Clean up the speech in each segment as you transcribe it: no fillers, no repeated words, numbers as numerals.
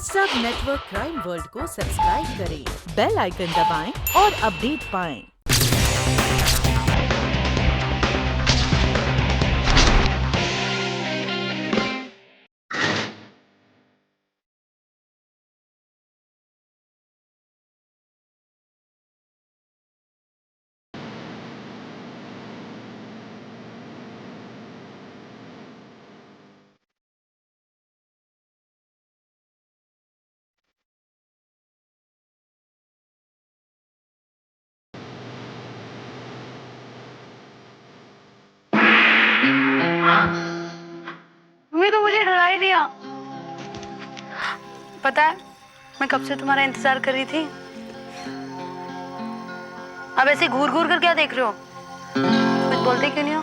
सब network crime world को subscribe करें, बेल आइकन दबाएं और अपडेट पाएं। तुम्हें तो मुझे डरा ही दिया। पता है मैं कब से तुम्हारा इंतजार कर रही थी। अब ऐसे घूर घूर कर क्या देख रहे हो? कुछ बोलते क्यों नहीं हो?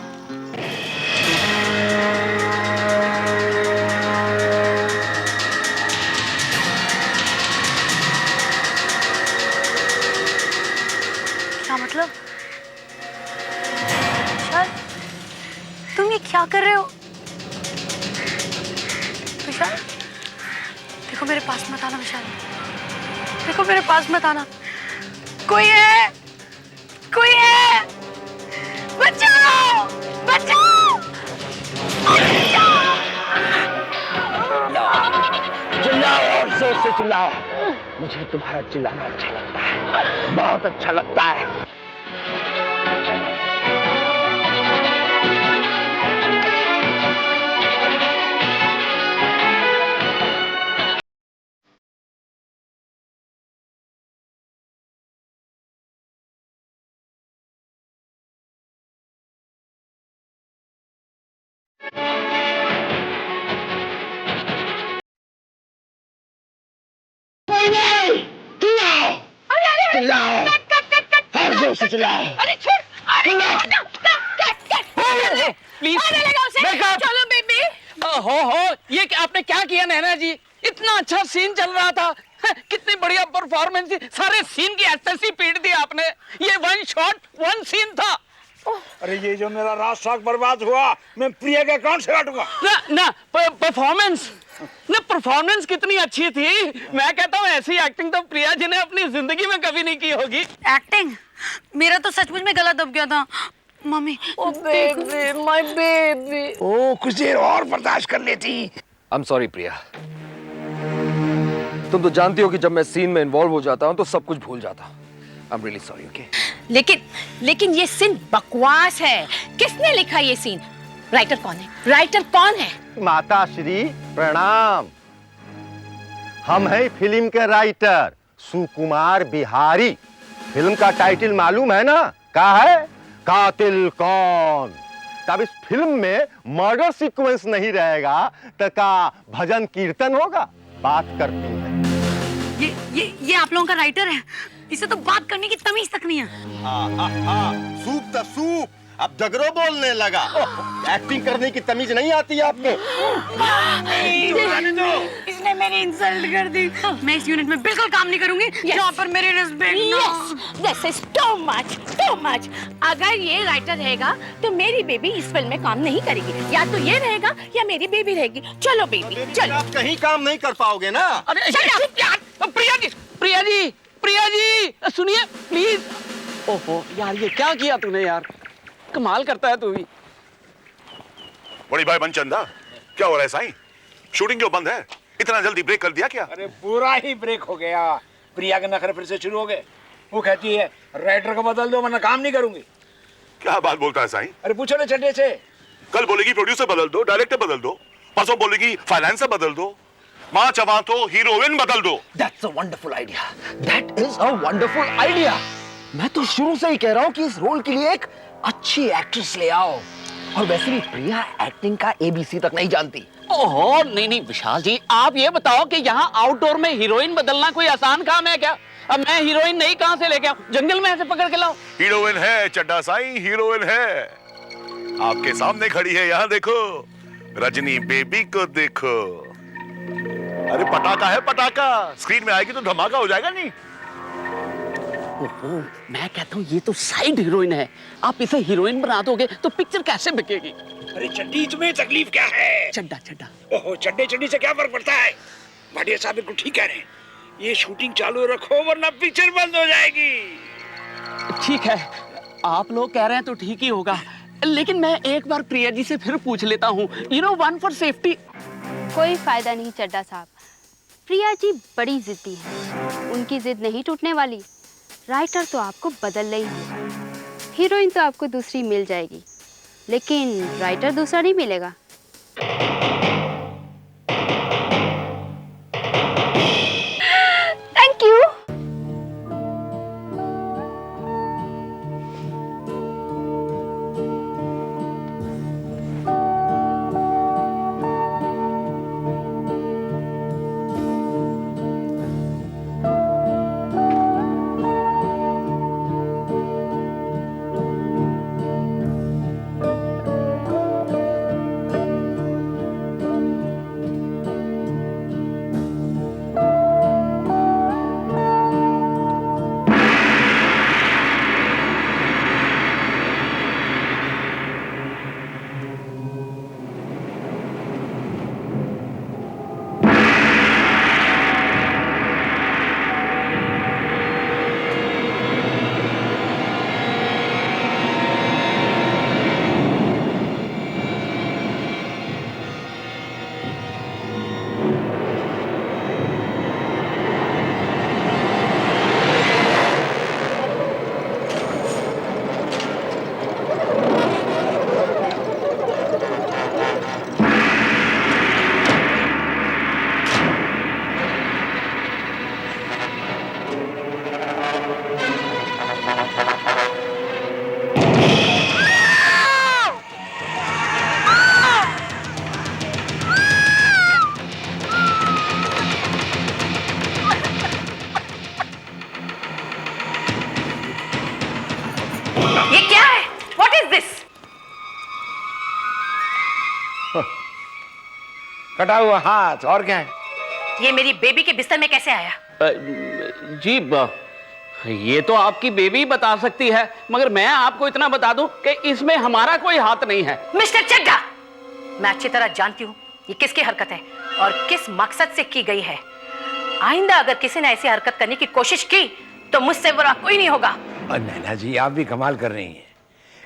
क्या मतलब? विशाल, तुम ये क्या कर रहे हो? विशाल, देखो मेरे पास मत आना। विशाल, देखो मेरे पास मत आना। कोई है, कोई है, बचाओ, बचाओ, चिल्लाओ और जोर से चिल्लाओ। मुझे तुम्हारा चिल्लाना अच्छा लगता है, बहुत अच्छा लगता है। चिल्लाओ और जोर से चिल्लाओ। अरे छोड़, प्लीज चलो बेबी। हो ये आपने क्या किया नैना जी? इतना अच्छा सीन चल रहा था, कितनी बढ़िया परफॉर्मेंस थी, सारे सीन की एस्टेसी पीट दी आपने। ये वन शॉट वन सीन था। अरे ये जो मेरा रात साग बर्बाद हुआ, मैं प्रिया के अकाउंट से काटूंगा। ना परफॉर्मेंस कितनी अच्छी थी। मैं कहता हूँ ऐसी एक्टिंग तो प्रिया जी ने अपनी जिंदगी में कभी नहीं की होगी। एक्टिंग? मेरा तो सचमुच में गला दब गया था mummy. Oh baby, my baby. ओ कुछ देर और बर्दाश्त कर लेती। आई एम सॉरी प्रिया, तुम तो जानती हो कि जब मैं सीन में इन्वॉल्व हो जाता हूँ तो सब कुछ भूल जाता हूँ। I am really sorry. Okay, लेकिन ये सीन बकवास है। किसने लिखा ये सीन? राइटर कौन है? राइटर कौन है? माता श्री प्रणाम। हम हैं फिल्म के राइटर सुकुमार बिहारी। फिल्म का टाइटल मालूम है ना? क्या है? कातिल कौन। तब इस फिल्म में मर्डर सीक्वेंस नहीं रहेगा तो का भजन कीर्तन होगा? बात करती है। ये आप लोगों का राइटर है? इसे तो बात करने की तमीज तक नहीं है। सूप तो सूप, अब जगरो बोलने लगा। एक्टिंग करने की तमीज नहीं आती है आपको? इसने मेरी इंसल्ट कर दी। मैं इस यूनिट में बिल्कुल काम नहीं करूंगी जहाँ पर मेरी respect. This is too much. अगर ये राइटर रहेगा तो मेरी बेबी इस फिल्म में काम नहीं करेगी। या तो ये रहेगा या मेरी बेबी रहेगी। चलो बेबी चलो। आप कहीं काम नहीं कर पाओगे ना। अरे प्रिया जी सुनिए प्लीज। ओहो यार, ये क्या किया तूने यार? कमाल करता है तू भी। बड़ी भाई बनचंदा, क्या हो रहा है साईं? शूटिंग क्यों बंद है? इतना जल्दी ब्रेक कर दिया क्या? अरे पूरा ही ब्रेक हो गया। प्रिया के नखरे फिर से शुरू हो गए। वो कहती है राइटर को बदल दो वरना काम नहीं करूंगी। क्या बात बोलता है साईं? अरे पूछो ना चड्डे से। कल बोलेगी प्रोड्यूसर बदल दो, डायरेक्टर बदल दो, परसों बोलेगी फाइनेंसर बदल दो, माँ चवा तो हीरोइन बदल दो। That's a wonderful idea. That is a wonderful idea. मैं तो शुरू से ही कह रहा हूँ कि इस रोल के लिए एक अच्छी एक्ट्रेस ले आओ। और वैसे भी प्रिया एक्टिंग का ABC तक नहीं जानती। ओहो नहीं विशाल जी, आप ये बताओ कि यहाँ आउटडोर में हीरोइन बदलना कोई आसान काम है क्या? अब मैं हीरोइन नहीं कहाँ से लेके आऊं? जंगल में ऐसे पकड़ के लाऊं? हीरोइन है चड्डा साईं, हीरोइन है। आपके सामने खड़ी है, यहाँ देखो, रजनी बेबी को देखो। अरे पटाखा है पटाखा, स्क्रीन में आएगी तो धमाका हो जाएगा नहीं? ओहो, मैं कहता हूँ ये तो साइड हीरोइन है। आप इसे हीरोइन बना दोगे तो पिक्चर कैसे बिकेगी? अरे चड्डी, तुम्हें तकलीफ क्या है? चड्डा। ओहो, चड्डे चड्डी से क्या फर्क पड़ता है? भाटिया साहब बिल्कुल ठीक कह रहे हैं, ये शूटिंग चालू रखो वरना पिक्चर बंद हो जाएगी। ठीक है, आप लोग कह रहे हैं तो ठीक ही होगा, लेकिन मैं एक बार प्रिया जी से फिर पूछ लेता हूँ। You know, one for safety. कोई फायदा नहीं चड्ढा साहब, प्रिया जी बड़ी जिद्दी हैं, उनकी जिद नहीं टूटने वाली। राइटर तो आपको बदलना ही होगा, हीरोइन तो आपको दूसरी मिल जाएगी, लेकिन राइटर दूसरा नहीं मिलेगा। Thank you. ये क्या है? What is this? कटा हुआ हाथ, और क्या है? ये मेरी बेबी के बिस्तर में कैसे आया? जी ये तो आपकी बेबी बता सकती है, मगर मैं आपको इतना बता दूं कि इसमें हमारा कोई हाथ नहीं है। मिस्टर चड्ढा, मैं अच्छी तरह जानती हूँ ये किसकी हरकत है और किस मकसद से की गई है। आइंदा अगर किसी ने ऐसी हरकत करने की कोशिश की तो मुझसे बुरा कोई नहीं होगा। और नैना जी, आप भी कमाल कर रही हैं,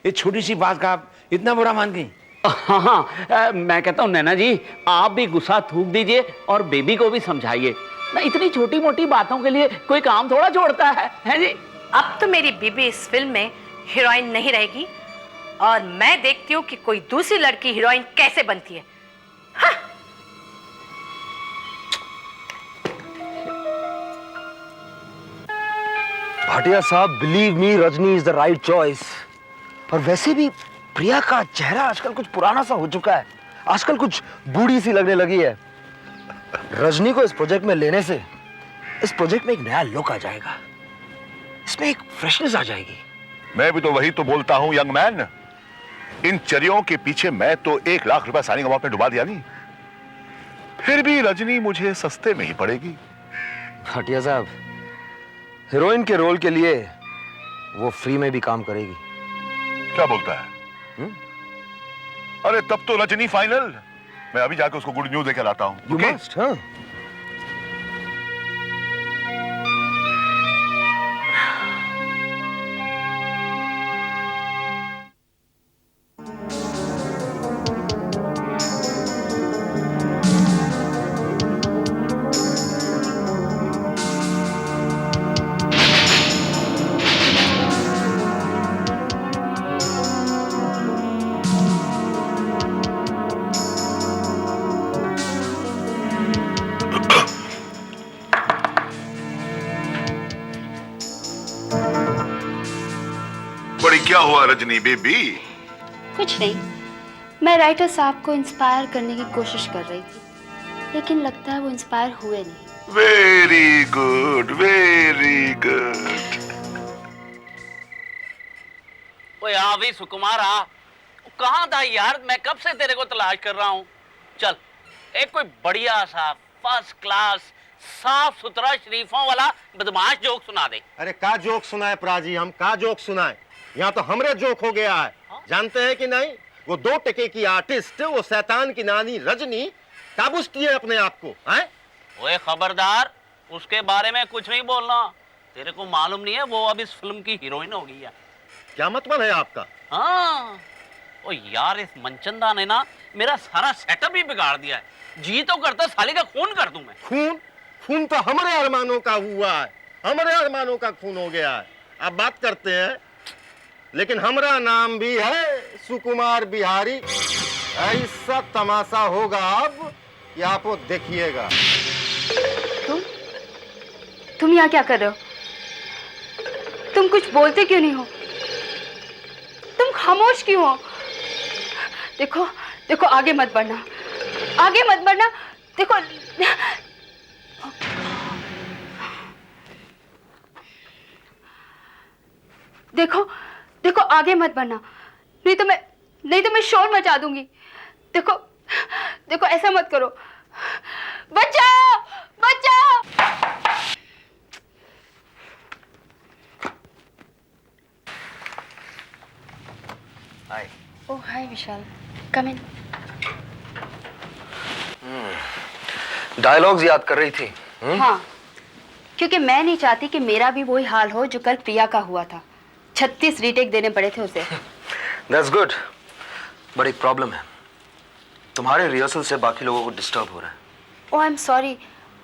इस छोटी सी बात का आप इतना बुरा मान गई? हाँ, मैं कहता हूँ नैना जी, आप भी गुस्सा थूक दीजिए और बेबी को भी समझाइए ना, इतनी छोटी मोटी बातों के लिए कोई काम थोड़ा छोड़ता है जी। अब तो मेरी बीबी इस फिल्म में हीरोइन नहीं रहेगी और मैं देखती हूँ कि कोई दूसरी लड़की हीरोइन कैसे बनती है। हाँ। भाटिया साहब, believe me, Rajni is the right choice. और वैसे भी प्रिया का चेहरा आजकल कुछ पुराना सा हो चुका है, आजकल कुछ बूढ़ी सी लगने लगी है। रजनी को इस प्रोजेक्ट में लेने से इस प्रोजेक्ट में एक नया लुक आ जाएगा, इसमें एक फ्रेशनेस आ जाएगी। मैं भी तो वही तो बोलता हूं यंग मैन, इन चरियों के पीछे मैं तो 1 लाख रुपए साइनिंग अमाउंट में डुबा दिया नहीं, फिर भी रजनी मुझे सस्ते में ही पड़ेगी। भाटिया साहब, हीरोइन के रोल के लिए वो फ्री में भी काम करेगी। क्या बोलता है? अरे तब तो रजनी फाइनल। मैं अभी जाकर उसको गुड न्यूज देकर लाता हूं। You must, हाँ? क्या हुआ रजनी बेबी? कुछ नहीं, मैं राइटर साहब को इंस्पायर करने की कोशिश कर रही थी, लेकिन लगता है वो इंस्पायर हुए नहीं। Very good, very good. ओए आ भी सुकुमार आ, कहाँ था यार? मैं कब से तेरे को तलाश कर रहा हूँ। चल एक कोई बढ़िया सा फर्स्ट क्लास साफ सुथरा शरीफों वाला बदमाश जोक सुना दे। अरे का जोक सुनाए प्राजी, हम का जोक सुनाए? यहाँ तो हमरे जोक हो गया है। जानते हैं कि नहीं, वो 2 टके की आर्टिस्ट, वो शैतान की नानी रजनी काबूसती है अपने आप को, हैं? ओए खबरदार, उसके बारे में कुछ नहीं बोलना। तेरे को मालूम नहीं है वो अब इस फिल्म की हीरोइन हो गई है। क्या मतलब है आपका? हाँ, ओ यार इस मनचंदा ने ना मेरा सारा सेटअप ही बिगाड़ दिया है। जी तो करता साली का खून कर दूं मैं। खून? खून तो हमारे अरमानों का हुआ है, हमारे अरमानों का खून हो गया है। अब बात करते हैं, लेकिन हमारा नाम भी है सुकुमार बिहारी। ऐसा तमाशा होगा अब, ये आप वो देखिएगा। तुम यहाँ क्या कर रहे हो? तुम कुछ बोलते क्यों नहीं हो? तुम खामोश क्यों हो? देखो देखो, आगे मत बढ़ना, आगे मत बढ़ना। देखो देखो देखो, आगे मत बढ़ना, नहीं तो मैं शोर मचा दूंगी। देखो देखो, ऐसा मत करो। बचाओ बचाओ। हाय। ओह हाय विशाल, कम इन। डायलॉग्स याद कर रही थी? हाँ, क्योंकि मैं नहीं चाहती कि मेरा भी वही हाल हो जो कल प्रिया का हुआ था। 36 रीटेक देने पड़े थे उसे। That's good. बट एक प्रॉब्लम है, तुम्हारे रिहर्सल से बाकी लोगों को डिस्टर्ब हो रहा है। Oh I am sorry,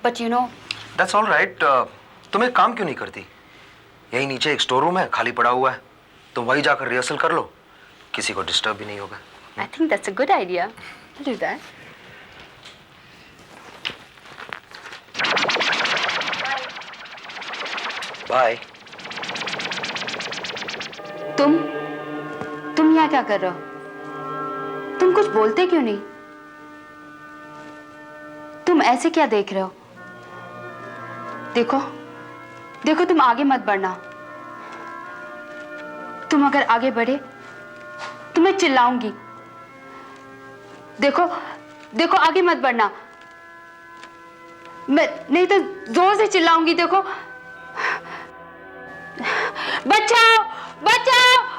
but you know. That's all right. तुम एक काम क्यों नहीं करती? यही नीचे एक स्टोर रूम है, खाली पड़ा हुआ है, तुम वहीं जाकर रिहर्सल कर लो, किसी को डिस्टर्ब भी नहीं होगा। I think that's a good idea. Do that. Bye. तुम यहाँ क्या कर रहे हो? तुम कुछ बोलते क्यों नहीं? तुम ऐसे क्या देख रहे हो? देखो देखो, तुम आगे मत बढ़ना। तुम अगर आगे बढ़े तो मैं चिल्लाऊंगी। देखो देखो, आगे मत बढ़ना, मैं नहीं तो जोर से चिल्लाऊंगी। देखो, बचाओ बचाओ।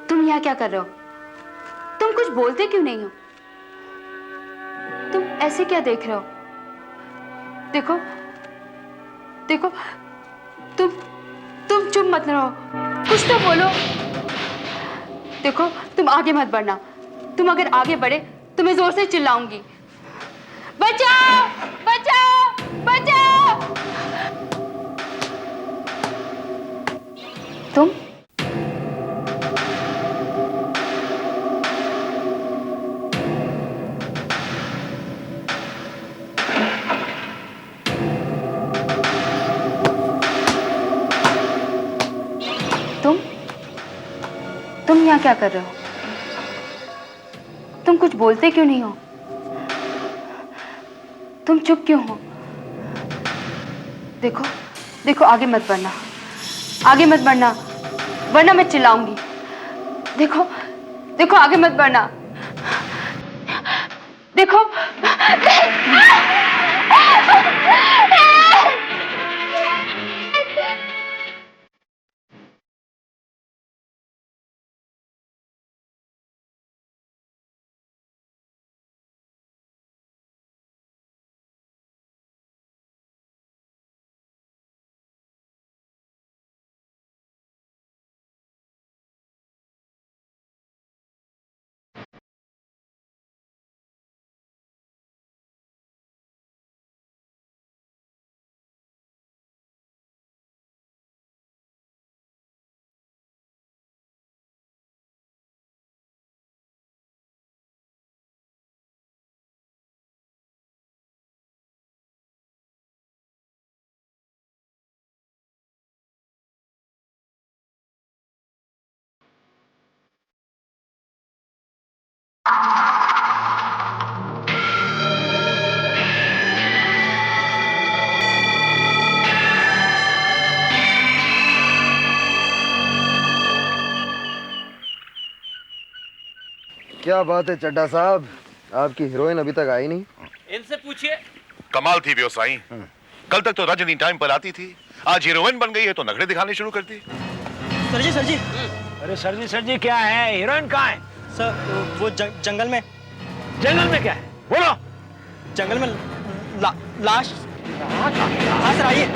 तुम यहाँ क्या कर रहे हो? तुम कुछ बोलते क्यों नहीं हो? तुम ऐसे क्या देख रहे हो? देखो देखो, तुम चुप मत रहो, कुछ तो बोलो। देखो, तुम आगे मत बढ़ना, तुम अगर आगे बढ़े तो मैं जोर से चिल्लाऊंगी। बचाओ बचाओ बचाओ। तुम तुम यहाँ क्या कर रहे हो? तुम कुछ बोलते क्यों नहीं हो? तुम चुप क्यों हो? देखो देखो, आगे मत बढ़ना, आगे मत बढ़ना, वरना मैं चिल्लाऊंगी। देखो देखो, आगे मत बढ़ना। देखो क्या बात है चड्ढा साहब, आपकी हीरोइन अभी तक आई नहीं? इनसे पूछिए। कमाल थी व्यवसायी। कल तक तो रजनी टाइम पर आती थी, आज हीरोइन बन गई है तो नखरे दिखाने शुरू कर दी। सर जी अरे सर जी क्या है? हीरोइन कहाँ है? सर वो जंगल में। जंगल में क्या है? बोलो। जंगल में लाश। हाँ सर आइए।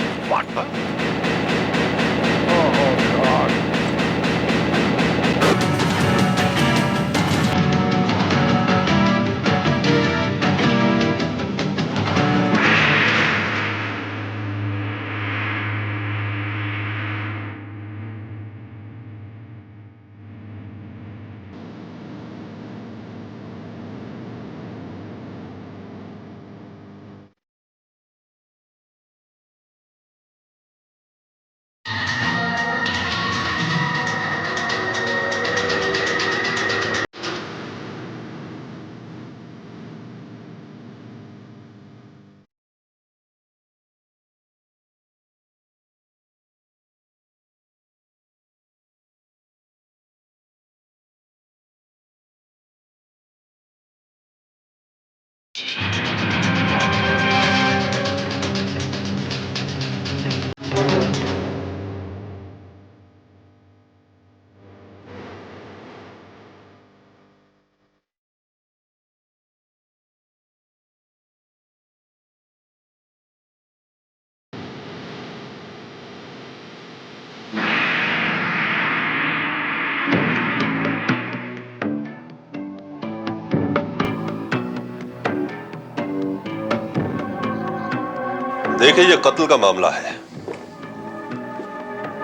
देखिए, ये कत्ल का मामला है।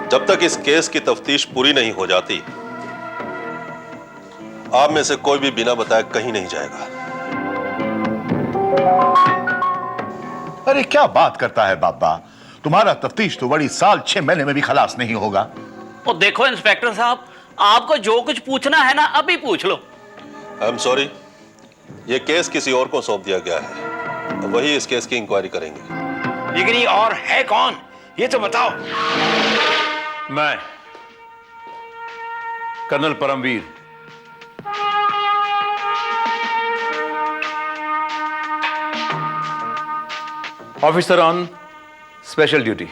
जब तक इस केस की तफ्तीश पूरी नहीं हो जाती, आप में से कोई भी बिना बताए कहीं नहीं जाएगा। अरे क्या बात करता है बाबा, तुम्हारा तफ्तीश तो बड़ी साल 6 महीने में भी खलास नहीं होगा। और देखो इंस्पेक्टर साहब, आपको जो कुछ पूछना है ना अभी पूछ लो। आई एम सॉरी, ये केस किसी और को सौंप दिया गया है, वही इस केस की इंक्वायरी करेंगे। लेकिन ये और है कौन, ये तो बताओ। मैं colonel Paramvir. Officer on special duty.